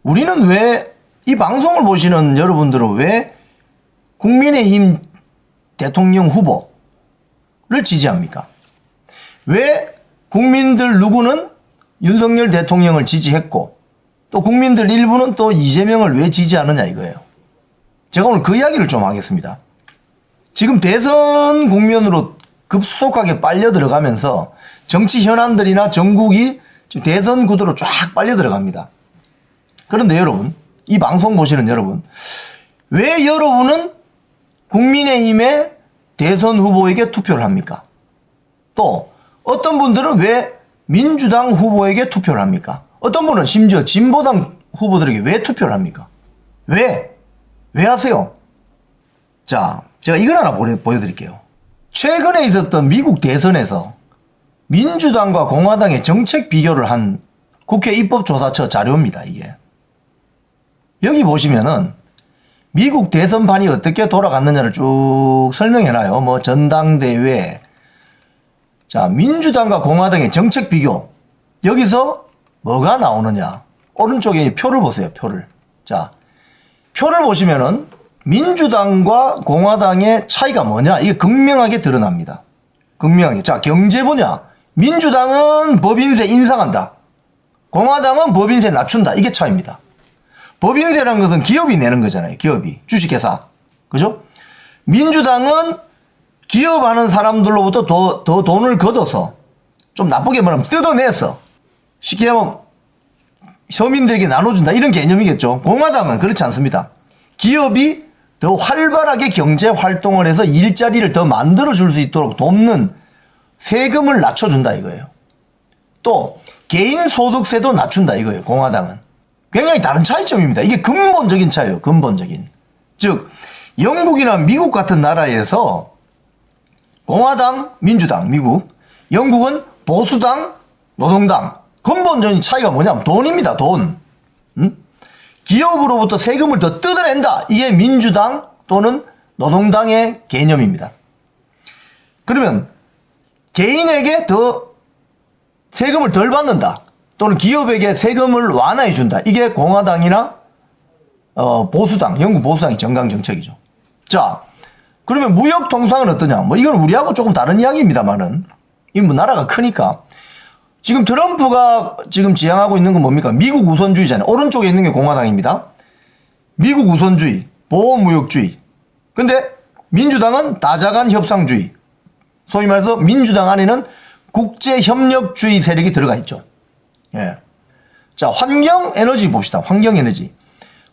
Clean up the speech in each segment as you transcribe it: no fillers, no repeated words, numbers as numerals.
우리는 왜 이 방송을 보시는 여러분들은 왜 국민의힘 대통령 후보를 지지합니까? 왜 국민들 누구는 윤석열 대통령을 지지했고 또 국민들 일부는 또 이재명을 왜 지지하느냐 이거예요. 제가 오늘 그 이야기를 좀 하겠습니다. 지금 대선 국면으로 급속하게 빨려 들어가면서 정치 현안들이나 전국이 지금 대선 구도로 쫙 빨려 들어갑니다. 그런데 여러분, 이 방송 보시는 여러분, 왜 여러분은 국민의힘의 대선 후보에게 투표를 합니까? 또 어떤 분들은 왜 민주당 후보에게 투표를 합니까? 어떤 분은 심지어 진보당 후보들에게 왜 투표를 합니까? 왜 하세요? 자, 제가 이걸 하나 보여드릴게요. 최근에 있었던 미국 대선에서 민주당과 공화당의 정책 비교를 한 국회 입법조사처 자료입니다, 이게. 여기 보시면은 미국 대선판이 어떻게 돌아갔느냐를 쭉 설명해놔요. 뭐 전당대회. 자, 민주당과 공화당의 정책 비교. 여기서 뭐가 나오느냐. 오른쪽에 표를 보세요, 표를. 자, 표를 보시면은 민주당과 공화당의 차이가 뭐냐. 이게 극명하게 드러납니다. 극명하게. 자, 경제 분야. 민주당은 법인세 인상한다. 공화당은 법인세 낮춘다. 이게 차이입니다. 법인세라는 것은 기업이 내는 거잖아요. 기업이. 주식회사. 그죠? 민주당은 기업하는 사람들로부터 더 돈을 걷어서 좀 나쁘게 말하면 뜯어내서 쉽게 하면 서민들에게 나눠준다. 이런 개념이겠죠. 공화당은 그렇지 않습니다. 기업이 더 활발하게 경제 활동을 해서 일자리를 더 만들어줄 수 있도록 돕는 세금을 낮춰준다 이거예요. 또 개인 소득세도 낮춘다 이거예요. 공화당은. 굉장히 다른 차이점입니다. 이게 근본적인 차이예요. 근본적인. 즉 영국이나 미국 같은 나라에서 공화당, 민주당, 미국, 영국은 보수당, 노동당. 근본적인 차이가 뭐냐면 돈입니다. 돈. 기업으로부터 세금을 더 뜯어낸다. 이게 민주당 또는 노동당의 개념입니다. 그러면 개인에게 더 세금을 덜 받는다. 또는 기업에게 세금을 완화해 준다. 이게 공화당이나 보수당, 영국 보수당의 정강 정책이죠. 자, 그러면 무역 통상은 어떠냐? 뭐 이건 우리하고 조금 다른 이야기입니다만은 이 뭐 나라가 크니까 지금 트럼프가 지금 지향하고 있는 건 뭡니까? 미국 우선주의잖아요. 오른쪽에 있는 게 공화당입니다. 미국 우선주의, 보호무역주의. 근데 민주당은 다자간 협상주의. 소위 말해서 민주당 안에는 국제협력주의 세력이 들어가 있죠. 예. 자, 환경 에너지 봅시다. 환경 에너지.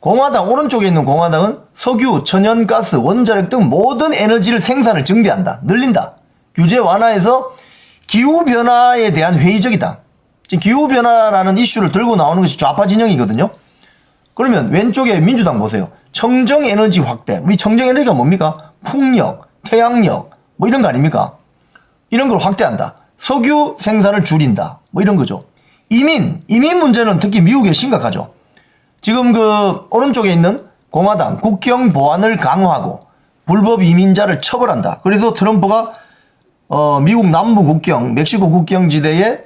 공화당, 오른쪽에 있는 공화당은 석유, 천연가스, 원자력 등 모든 에너지를 생산을 증대한다. 늘린다. 규제 완화해서 기후변화에 대한 회의적이다. 지금 기후변화라는 이슈를 들고 나오는 것이 좌파 진영이거든요. 그러면 왼쪽에 민주당 보세요. 청정에너지 확대. 이 청정에너지가 뭡니까? 풍력, 태양력, 뭐 이런 거 아닙니까? 이런 걸 확대한다. 석유 생산을 줄인다. 뭐 이런 거죠. 이민 문제는 특히 미국에 심각하죠. 지금 그 오른쪽에 있는 공화당 국경 보안을 강화하고 불법 이민자를 처벌한다. 그래서 트럼프가 미국 남부 국경, 멕시코 국경지대에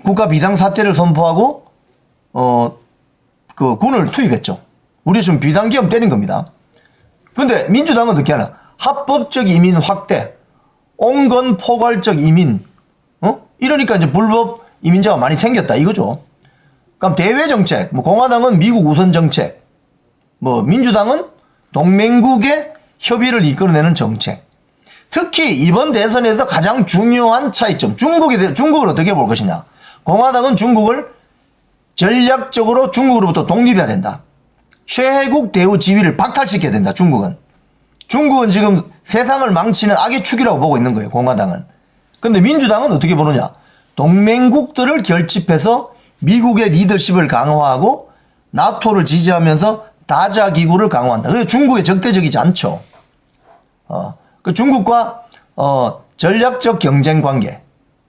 국가 비상사태를 선포하고 그 군을 투입했죠. 우리 지금 비상계엄 때린 겁니다. 근데 민주당은 어떻게 하나? 합법적 이민 확대, 온건 포괄적 이민, 이러니까 이제 불법 이민자가 많이 생겼다 이거죠. 그럼 대외 정책, 뭐 공화당은 미국 우선 정책, 뭐 민주당은 동맹국의 협의를 이끌어내는 정책. 특히 이번 대선에서 가장 중요한 차이점, 중국을 어떻게 볼 것이냐. 공화당은 중국을 전략적으로 중국으로부터 독립해야 된다. 최혜국 대우 지위를 박탈시켜야 된다. 중국은 지금 세상을 망치는 악의 축이라고 보고 있는 거예요. 공화당은. 근데 민주당은 어떻게 보느냐. 동맹국들을 결집해서 미국의 리더십을 강화하고 나토를 지지하면서 다자기구를 강화한다. 그래서 중국에 적대적이지 않죠. 그 중국과 전략적 경쟁 관계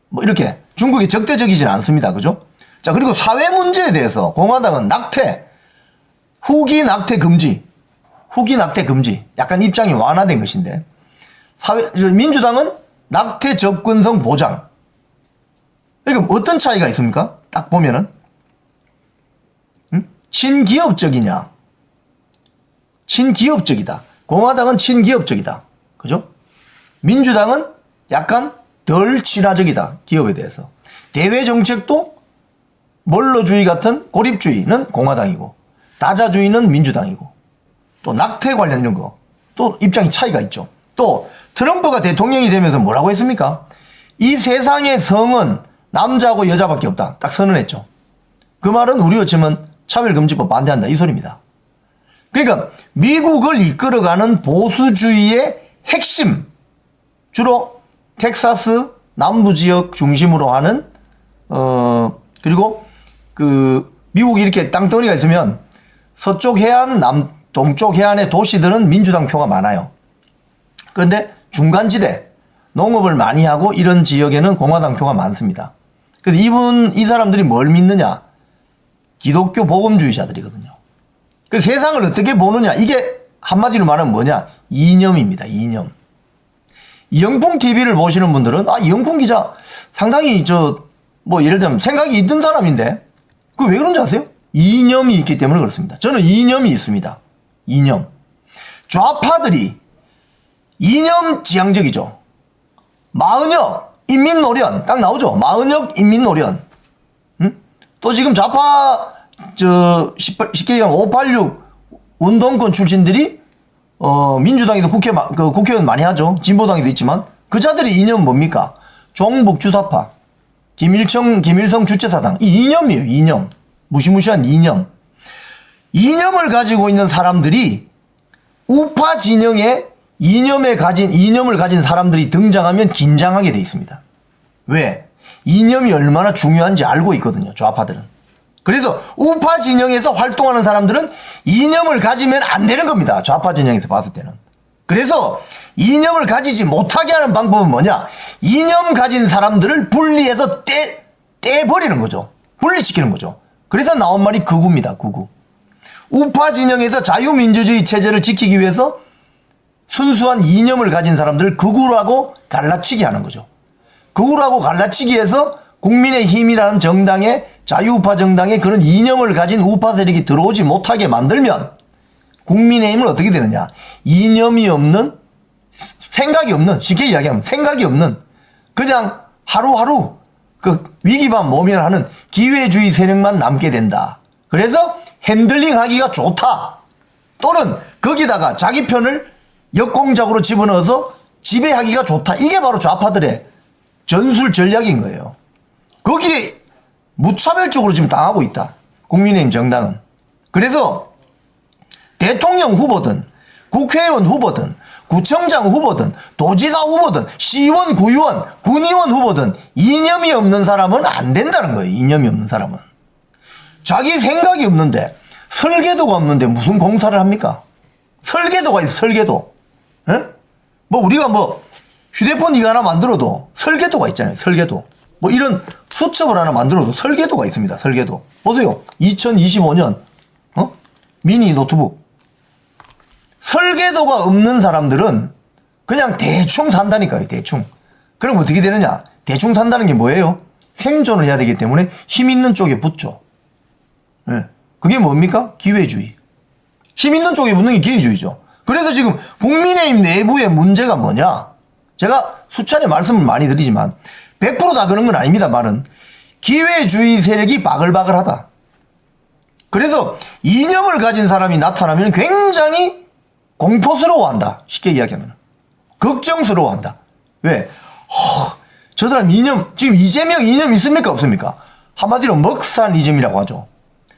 뭐 이렇게 중국이 적대적이진 않습니다. 그죠? 자, 그리고 사회 문제에 대해서 공화당은 후기 낙태 금지 약간 입장이 완화된 것인데 민주당은 낙태 접근성 보장. 그러니까 어떤 차이가 있습니까? 딱 보면은 친기업적이냐? 친기업적이다. 공화당은 친기업적이다. 그죠? 민주당은 약간 덜 친화적이다. 기업에 대해서. 대외 정책도 멀러주의 같은 고립주의는 공화당이고 다자주의는 민주당이고 또 낙태 관련 이런 거 또 입장이 차이가 있죠. 또 트럼프가 대통령이 되면서 뭐라고 했습니까? 이 세상의 성은 남자하고 여자밖에 없다. 딱 선언했죠. 그 말은 우리로 치면 차별금지법 반대한다 이 소리입니다. 그러니까 미국을 이끌어가는 보수주의의 핵심 주로 텍사스 남부 지역 중심으로 하는 그리고 그 미국이 이렇게 땅덩어리가 있으면 서쪽 해안 동쪽 해안의 도시들은 민주당 표가 많아요. 그런데 중간지대 농업을 많이 하고 이런 지역에는 공화당 표가 많습니다. 그래서 이 사람들이 뭘 믿느냐? 기독교 복음주의자들이거든요. 그래서 세상을 어떻게 보느냐? 이게 한마디로 말하면 뭐냐? 이념입니다. 이념. 이영풍 TV를 보시는 분들은 이영풍 기자 상당히 예를 들면 생각이 있는 사람인데 그 왜 그런지 아세요? 이념이 있기 때문에 그렇습니다. 저는 이념이 있습니다. 이념. 좌파들이 이념 지향적이죠. 마은혁 인민노련 딱 나오죠. 마은혁 인민노련. 또 지금 좌파 쉽게 얘기하면 586 운동권 출신들이 민주당에도 국회의원 많이 하죠. 진보당에도 있지만 그 자들의 이념은 뭡니까? 종북 주사파, 김일성 주체사당. 이 이념이에요. 이념. 무시무시한 이념. 이념을 가지고 있는 사람들이 우파 진영의 이념을 가진 사람들이 등장하면 긴장하게 돼 있습니다. 왜? 이념이 얼마나 중요한지 알고 있거든요. 좌파들은. 그래서 우파 진영에서 활동하는 사람들은 이념을 가지면 안 되는 겁니다. 좌파 진영에서 봤을 때는. 그래서 이념을 가지지 못하게 하는 방법은 뭐냐? 이념 가진 사람들을 분리해서 떼버리는 거죠. 분리시키는 거죠. 그래서 나온 말이 극우입니다. 극우. 우파 진영에서 자유민주주의 체제를 지키기 위해서 순수한 이념을 가진 사람들을 극우라고 갈라치기 하는 거죠. 극우라고 갈라치기 해서 국민의힘이라는 정당에 자유우파 정당에 그런 이념을 가진 우파 세력이 들어오지 못하게 만들면 국민의힘은 어떻게 되느냐? 이념이 없는 생각이 없는 쉽게 이야기하면 생각이 없는 그냥 하루하루 그 위기만 모면하는 기회주의 세력만 남게 된다. 그래서 핸들링 하기가 좋다. 또는 거기다가 자기 편을 역공작으로 집어넣어서 지배하기가 좋다. 이게 바로 좌파들의 전술 전략인 거예요. 거기에 무차별적으로 지금 당하고 있다. 국민의힘 정당은. 그래서 대통령 후보든 국회의원 후보든 구청장 후보든 도지사 후보든 시의원, 구의원, 군의원 후보든 이념이 없는 사람은 안 된다는 거예요. 이념이 없는 사람은. 자기 생각이 없는데 설계도가 없는데 무슨 공사를 합니까? 설계도가 있어. 설계도. 에? 우리가 휴대폰 이거 하나 만들어도 설계도가 있잖아요. 설계도. 이런 수첩을 하나 만들어도 설계도가 있습니다. 설계도. 보세요. 2025년 미니 노트북. 설계도가 없는 사람들은 그냥 대충 산다니까요. 대충. 그럼 어떻게 되느냐? 대충 산다는 게 뭐예요? 생존을 해야 되기 때문에 힘 있는 쪽에 붙죠. 네. 그게 뭡니까? 기회주의. 힘 있는 쪽에 붙는 게 기회주의죠. 그래서 지금 국민의힘 내부의 문제가 뭐냐? 제가 수차례 말씀을 많이 드리지만 100%다 그런 건 아닙니다. 말은 기회주의 세력이 바글바글하다. 그래서 이념을 가진 사람이 나타나면 굉장히 공포스러워한다. 쉽게 이야기하면 걱정스러워한다. 왜? 저 사람 이념 지금 이재명 이념 있습니까? 없습니까? 한마디로 먹산이즘이라고 하죠.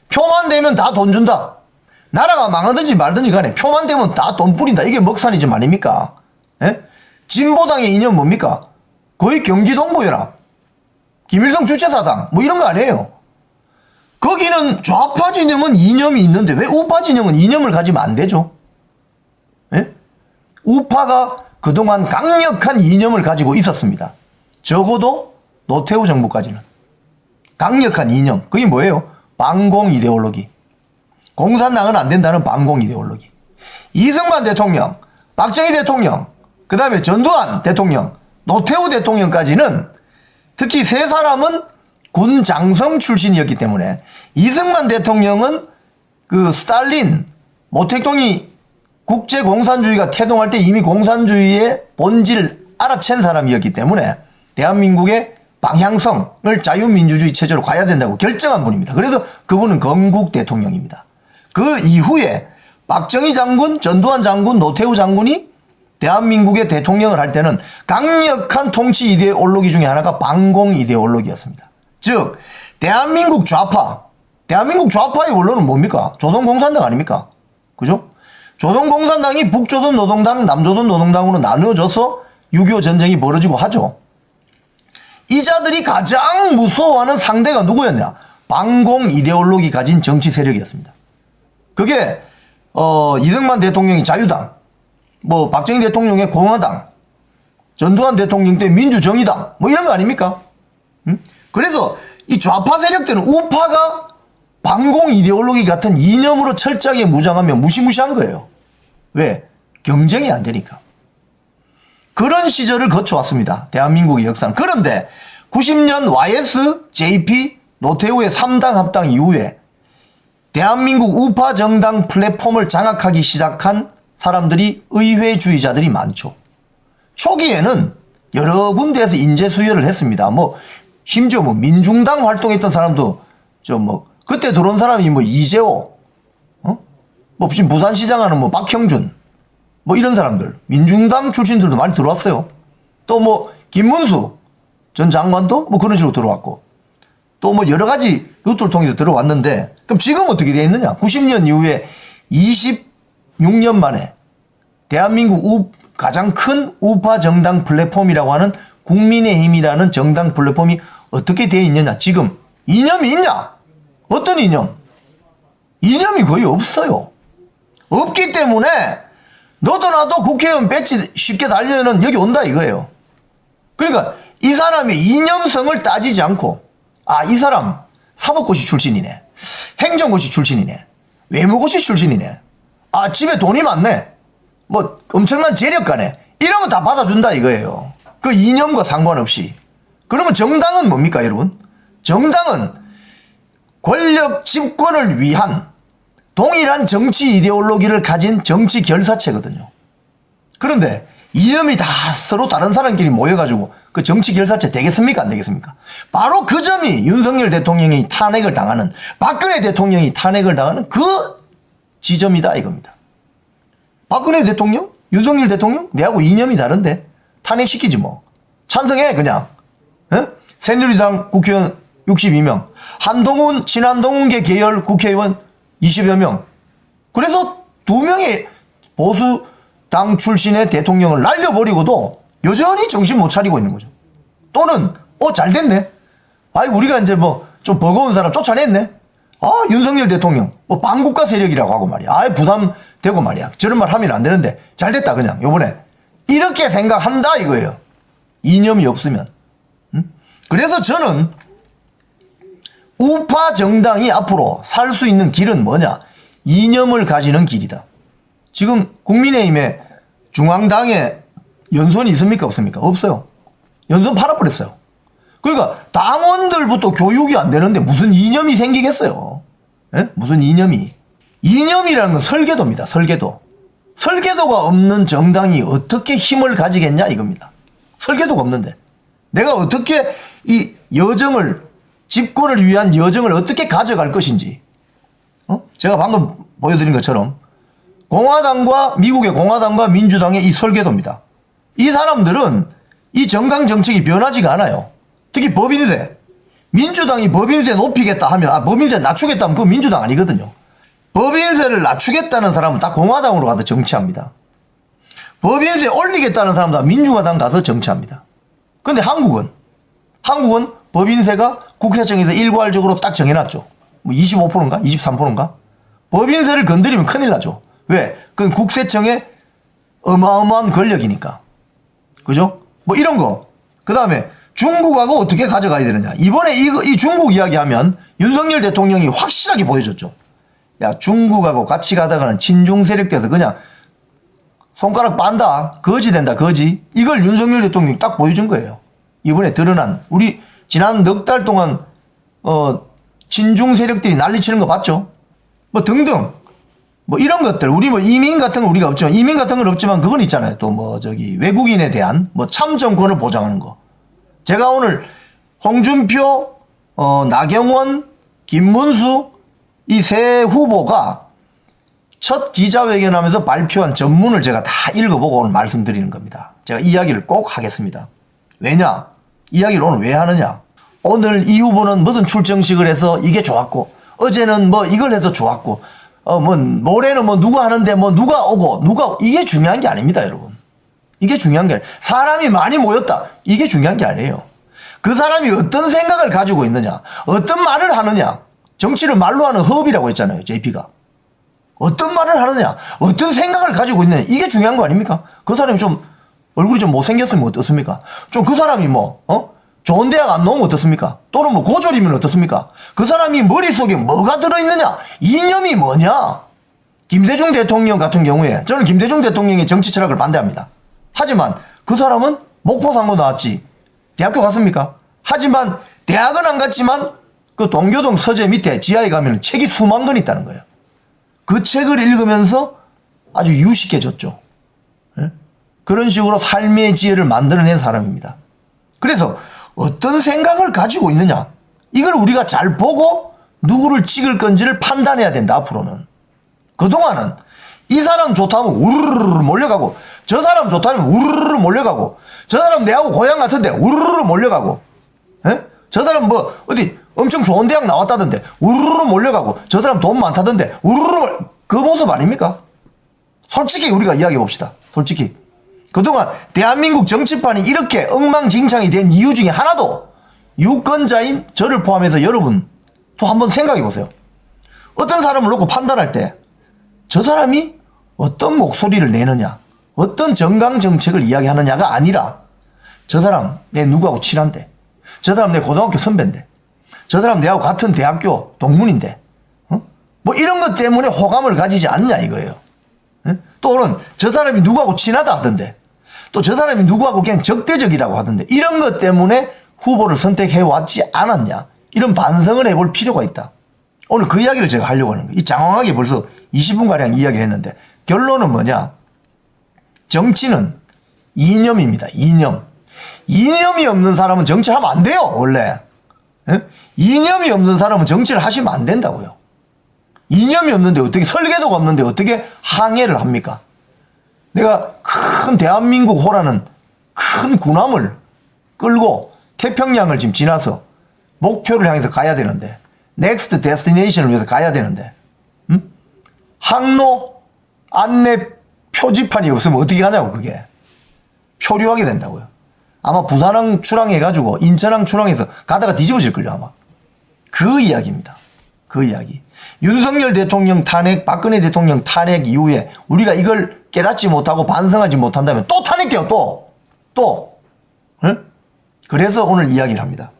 표만 되면 다 돈 준다. 나라가 망하든지 말든지 간에 표만 되면 다 돈 뿌린다. 이게 먹산이즘 아닙니까? 예? 진보당의 이념 뭡니까? 거의 경기동부연합, 김일성 주체사당 이런 거 아니에요. 거기는 좌파 진영은 이념이 있는데 왜 우파 진영은 이념을 가지면 안 되죠? 예? 우파가 그동안 강력한 이념을 가지고 있었습니다. 적어도 노태우 정부까지는. 강력한 이념. 그게 뭐예요? 반공 이데올로기. 공산당은 안 된다는 반공 이데올로기. 이승만 대통령, 박정희 대통령, 그 다음에 전두환 대통령, 노태우 대통령까지는 특히 세 사람은 군 장성 출신이었기 때문에 이승만 대통령은 그 스탈린, 모택동이 국제공산주의가 태동할 때 이미 공산주의의 본질을 알아챈 사람이었기 때문에 대한민국의 방향성을 자유민주주의 체제로 가야 된다고 결정한 분입니다. 그래서 그분은 건국 대통령입니다. 그 이후에 박정희 장군, 전두환 장군, 노태우 장군이 대한민국의 대통령을 할 때는 강력한 통치 이데올로기 중에 하나가 반공 이데올로기였습니다. 즉 대한민국 좌파의 원로는 뭡니까? 조선공산당 아닙니까? 그죠? 조선공산당이 북조선 노동당, 남조선 노동당으로 나누어져서 6.25 전쟁이 벌어지고 하죠. 이 자들이 가장 무서워하는 상대가 누구였냐? 반공 이데올로기 가진 정치 세력이었습니다. 그게 이승만 대통령이 자유당, 뭐 박정희 대통령의 공화당, 전두환 대통령 때 민주정의당 뭐 이런 거 아닙니까? 그래서 이 좌파 세력들은 우파가 반공 이데올로기 같은 이념으로 철저하게 무장하면 무시무시한 거예요. 왜? 경쟁이 안 되니까. 그런 시절을 거쳐왔습니다. 대한민국의 역사는. 그런데 90년 YS, JP, 노태우의 3당 합당 이후에 대한민국 우파 정당 플랫폼을 장악하기 시작한 사람들이 의회주의자들이 많죠. 초기에는 여러 군데에서 인재 수여를 했습니다. 뭐 심지어 뭐 민중당 활동했던 사람도 그때 들어온 사람이 뭐 이재호, 뭐 지금 부산시장 하는 뭐 박형준, 뭐 이런 사람들, 민중당 출신들도 많이 들어왔어요. 또 뭐 김문수 전 장관도 뭐 그런 식으로 들어왔고, 또 뭐 여러 가지 루트를 통해서 들어왔는데, 그럼 지금 어떻게 되어 있느냐? 90년 이후에 26년 만에 대한민국 가장 큰 우파 정당 플랫폼이라고 하는 국민의힘이라는 정당 플랫폼이 어떻게 되어 있느냐? 지금 이념이 있냐? 어떤 이념? 이념이 거의 없어요. 없기 때문에 너도 나도 국회의원 배지 쉽게 달려면 여기 온다 이거예요. 그러니까 이 사람의 이념성을 따지지 않고, 이 사람 사법고시 출신이네, 행정고시 출신이네, 외무고시 출신이네, 집에 돈이 많네, 뭐 엄청난 재력가네, 이러면 다 받아준다 이거예요. 그 이념과 상관없이. 그러면 정당은 뭡니까 여러분? 정당은 권력 집권을 위한 동일한 정치 이데올로기를 가진 정치 결사체거든요. 그런데 이념이 다 서로 다른 사람끼리 모여가지고 그 정치 결사체 되겠습니까? 안 되겠습니까? 바로 그 점이 윤석열 대통령이 탄핵을 당하는, 박근혜 대통령이 탄핵을 당하는 그 지점이다 이겁니다. 박근혜 대통령? 윤석열 대통령? 내하고 이념이 다른데 탄핵시키지 뭐. 찬성해 그냥. 새누리당 국회의원 62명, 한동훈, 친한동훈계 계열 국회의원 20여 명. 그래서 2명의 보수당 출신의 대통령을 날려버리고도 여전히 정신 못 차리고 있는 거죠. 또는 잘 됐네. 우리가 이제 뭐 좀 버거운 사람 쫓아냈네. 윤석열 대통령 뭐 반국가 세력이라고 하고 말이야. 부담되고 말이야. 저런 말 하면 안 되는데 잘 됐다 그냥 요번에. 이렇게 생각한다 이거예요. 이념이 없으면. 그래서 저는 우파 정당이 앞으로 살 수 있는 길은 뭐냐? 이념을 가지는 길이다. 지금 국민의힘에 중앙당에 연선이 있습니까? 없습니까? 없어요. 연선 팔아버렸어요. 그러니까 당원들부터 교육이 안 되는데 무슨 이념이 생기겠어요? 예? 무슨 이념이. 이념이라는 건 설계도입니다. 설계도. 설계도가 없는 정당이 어떻게 힘을 가지겠냐 이겁니다. 설계도가 없는데 내가 어떻게 이 여정을, 집권을 위한 여정을 어떻게 가져갈 것인지. 제가 방금 보여드린 것처럼 미국의 공화당과 민주당의 이 설계도입니다. 이 사람들은 이 정강 정책이 변하지가 않아요. 특히 법인세. 민주당이 법인세 높이겠다 하면, 법인세 낮추겠다 하면 그건 민주당 아니거든요. 법인세를 낮추겠다는 사람은 다 공화당으로 가서 정치합니다. 법인세 올리겠다는 사람은 다 민주화당 가서 정치합니다. 근데 한국은 법인세가 국세청에서 일괄적으로 딱 정해놨죠. 뭐 25%인가? 23%인가? 법인세를 건드리면 큰일 나죠. 왜? 그건 국세청의 어마어마한 권력이니까. 그죠? 뭐 이런 거. 그 다음에 중국하고 어떻게 가져가야 되느냐. 이번에 이 중국 이야기하면 윤석열 대통령이 확실하게 보여줬죠. 야, 중국하고 같이 가다가는 친중 세력 돼서 그냥 손가락 빤다. 거지 된다. 거지. 이걸 윤석열 대통령이 딱 보여준 거예요. 이번에 드러난, 우리 지난 넉 달 동안 친중 세력들이 난리치는 거 봤죠? 뭐 등등 뭐 이런 것들 우리 뭐 이민 같은 거 우리가 없지만 이민 같은 건 없지만 그건 있잖아요. 또 뭐 저기 외국인에 대한 뭐 참정권을 보장하는 거. 제가 오늘 홍준표, 나경원, 김문수 이 세 후보가 첫 기자회견하면서 발표한 전문을 제가 다 읽어보고 오늘 말씀드리는 겁니다. 제가 이야기를 꼭 하겠습니다. 왜냐? 이야기를 오늘 왜 하느냐? 오늘 이 후보는 무슨 출정식을 해서 이게 좋았고 어제는 뭐 이걸 해서 좋았고 뭐 모레는 뭐 누가 하는데 뭐 누가 오고 누가 이게 중요한 게 아닙니다, 여러분. 이게 중요한 게 아니에요. 사람이 많이 모였다. 이게 중요한 게 아니에요. 그 사람이 어떤 생각을 가지고 있느냐, 어떤 말을 하느냐. 정치를 말로 하는 허업이라고 했잖아요, JP가. 어떤 말을 하느냐, 어떤 생각을 가지고 있느냐. 이게 중요한 거 아닙니까? 그 사람이 좀 얼굴이 좀 못생겼으면 어떻습니까? 좀 그 사람이 뭐 좋은 대학 안 나오면 어떻습니까? 또는 뭐 고졸이면 어떻습니까? 그 사람이 머릿속에 뭐가 들어있느냐? 이념이 뭐냐? 김대중 대통령 같은 경우에 저는 김대중 대통령의 정치 철학을 반대합니다. 하지만 그 사람은 목포상고 나왔지. 대학교 갔습니까? 하지만 대학은 안 갔지만 그 동교동 서재 밑에 지하에 가면 책이 수만 권 있다는 거예요. 그 책을 읽으면서 아주 유식해졌죠. 예? 그런 식으로 삶의 지혜를 만들어낸 사람입니다. 그래서 어떤 생각을 가지고 있느냐, 이걸 우리가 잘 보고 누구를 찍을 건지를 판단해야 된다. 앞으로는. 그동안은 이 사람 좋다 하면 우르르 몰려가고 저 사람 좋다 하면 우르르 몰려가고 저 사람 내하고 고향 같은데 우르르 몰려가고 에? 저 사람 뭐 어디 엄청 좋은 대학 나왔다던데 우르르 몰려가고 저 사람 돈 많다던데 우르르 그 모습 아닙니까? 솔직히 우리가 이야기해 봅시다. 솔직히 그동안 대한민국 정치판이 이렇게 엉망진창이 된 이유 중에 하나도 유권자인 저를 포함해서 여러분 또 한번 생각해 보세요. 어떤 사람을 놓고 판단할 때 저 사람이 어떤 목소리를 내느냐, 어떤 정강정책을 이야기하느냐가 아니라 저 사람 내 누구하고 친한데, 저 사람 내 고등학교 선배인데, 저 사람 내하고 같은 대학교 동문인데 뭐 이런 것 때문에 호감을 가지지 않냐 이거예요. 또는 저 사람이 누구하고 친하다 하던데 또 저 사람이 누구하고 그냥 적대적이라고 하던데 이런 것 때문에 후보를 선택해 왔지 않았냐, 이런 반성을 해볼 필요가 있다. 오늘 그 이야기를 제가 하려고 하는 거예요. 이 장황하게 벌써 20분가량 이야기를 했는데 결론은 뭐냐, 정치는 이념입니다. 이념. 이념이 없는 사람은 정치를 하면 안 돼요. 원래 이념이 없는 사람은 정치를 하시면 안 된다고요. 이념이 없는데 어떻게, 설계도가 없는데 어떻게 항해를 합니까? 내가 큰 대한민국 호라는 큰 군함을 끌고 태평양을 지금 지나서 목표를 향해서 가야 되는데, 넥스트 데스티네이션을 위해서 가야 되는데 항로 안내 표지판이 없으면 어떻게 가냐고. 그게 표류하게 된다고요. 아마 부산항 출항해가지고 인천항 출항해서 가다가 뒤집어질걸요 아마. 그 이야기입니다. 그 이야기. 윤석열 대통령 탄핵, 박근혜 대통령 탄핵 이후에 우리가 이걸 깨닫지 못하고 반성하지 못한다면 또 탄핵돼요. 또. 응? 그래서 오늘 이야기를 합니다.